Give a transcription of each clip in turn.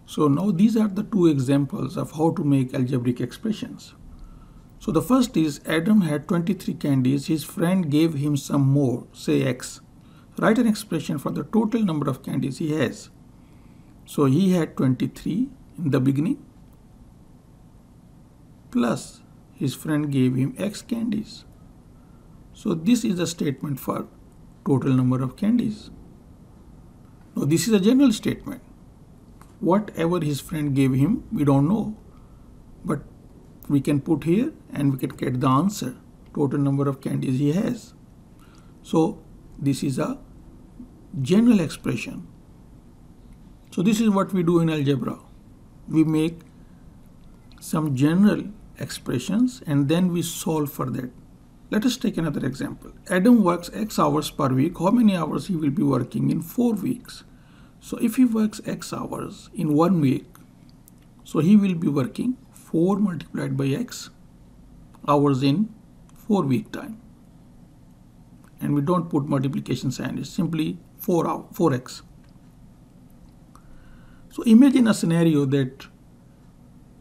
So now these are the two examples of how to make algebraic expressions. So the first is Adam had 23 candies. His friend gave him some more, say X. Write an expression for the total number of candies he has. So he had 23 in the beginning, plus his friend gave him X candies. So this is a statement for total number of candies. Now this is a general statement. Whatever his friend gave him, we don't know. But we can put here and we can get the answer, total number of candies he has. So this is a general expression. So this is what we do in algebra. We make some general expressions and then we solve for that. Let us take another example. Adam works X hours per week. How many hours he will be working in 4 weeks? So if he works X hours in 1 week, so he will be working 4 multiplied by X hours in 4 week time. And we don't put multiplication sign, it's simply 4x. So imagine a scenario that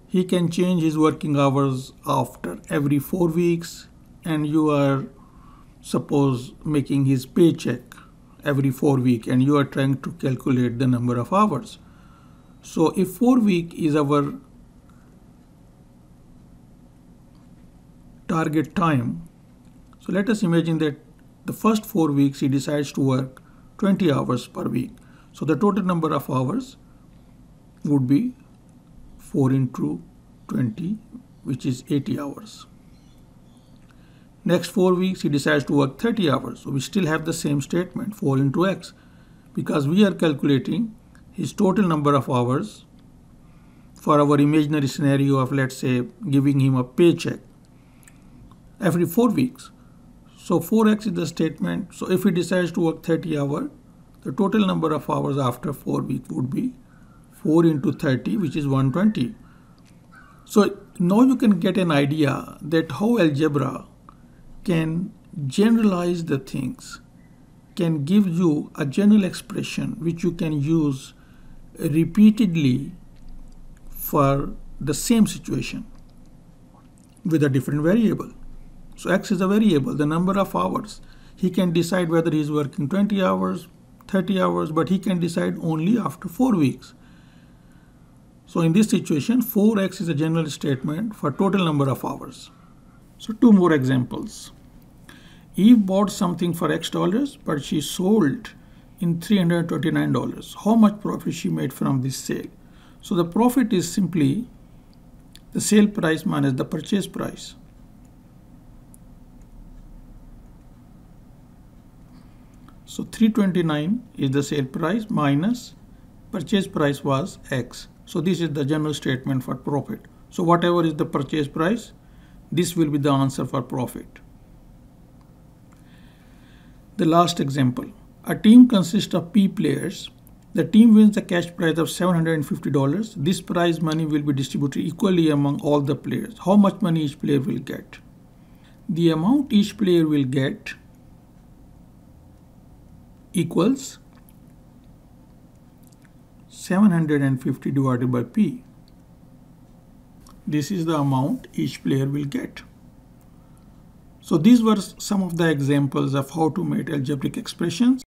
he can change his working hours after every 4 weeks, and you are suppose making his paycheck every 4 weeks and you are trying to calculate the number of hours. So if 4 weeks is our target time, so let us imagine that the first 4 weeks he decides to work 20 hours per week. So the total number of hours would be 4 into 20, which is 80 hours. Next 4 weeks he decides to work 30 hours. So we still have the same statement, 4 into X, because we are calculating his total number of hours for our imaginary scenario of, let's say, giving him a paycheck every 4 weeks. So 4x is the statement. So if he decides to work 30 hours, the total number of hours after 4 weeks would be 4 into 30, which is 120. So now you can get an idea that how algebra can generalize the things, can give you a general expression which you can use repeatedly for the same situation with a different variable. So X is a variable, the number of hours. He can decide whether he is working 20 hours, 30 hours, but he can decide only after 4 weeks. So in this situation, 4x is a general statement for total number of hours. So 2 more examples. Eve bought something for X dollars, but she sold in $329. How much profit she made from this sale? So the profit is simply the sale price minus the purchase price. So 329 is the sale price minus purchase price was X. So this is the general statement for profit. So whatever is the purchase price, this will be the answer for profit. The last example. A team consists of P players. The team wins the cash prize of $750. This prize money will be distributed equally among all the players. How much money each player will get? The amount each player will get equals 750 divided by P. This is the amount each player will get. So these were some of the examples of how to make algebraic expressions.